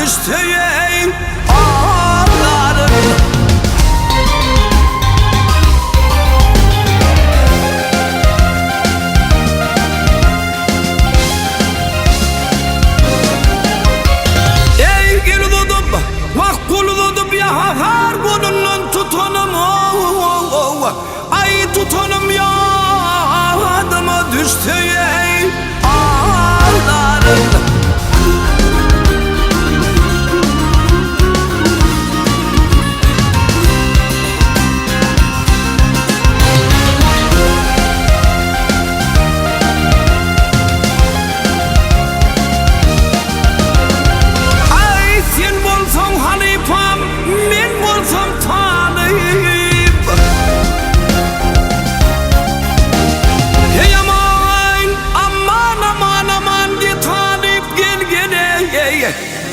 düştü ağlarım. Ey gülüdüm, vak gülüdüm ya har bunun tutanım. Ay tutanım ya adıma düştü ağlarım.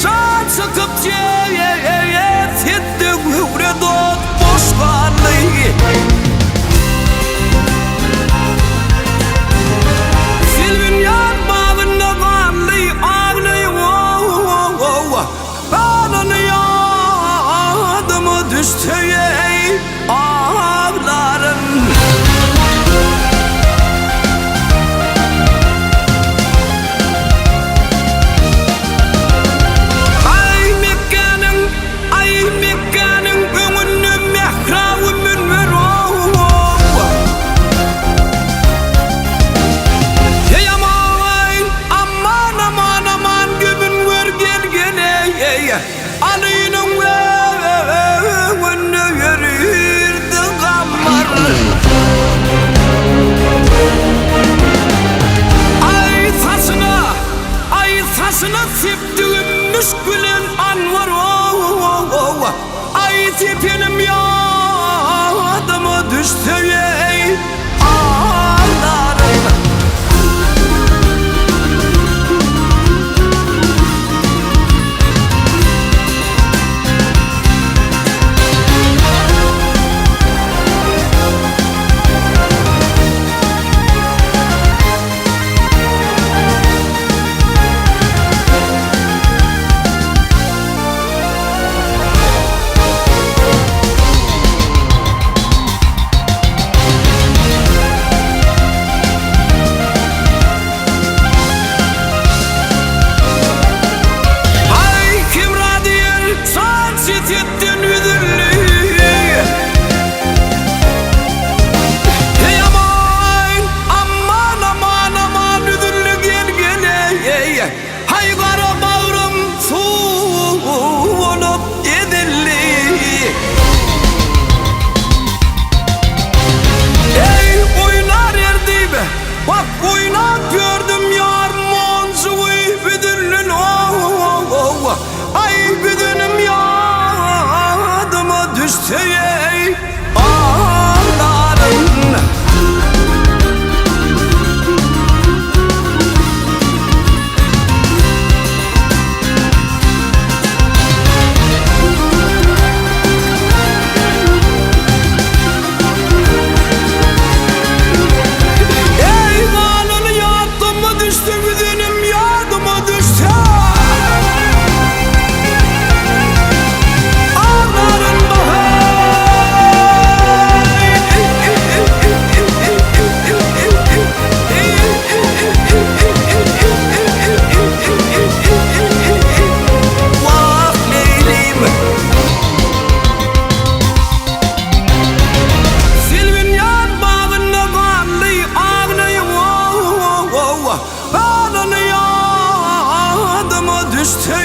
Can sıkıp yetti gübre dot boş varlığı. Silvin yar bağında varlığı ağlayı. Bağlanı yadıma düştü ağlarım. Alıyının önüne verirdi gamlar. Ay tasına siptiğim müşkülün an var. Ay tipinim ya adıma düştü ağlarım. Bak oynat gördüm yar monzuğu büdürlün. Ay büdünüm ya adıma düştü ağlarım. Bağlanı yadıma düştü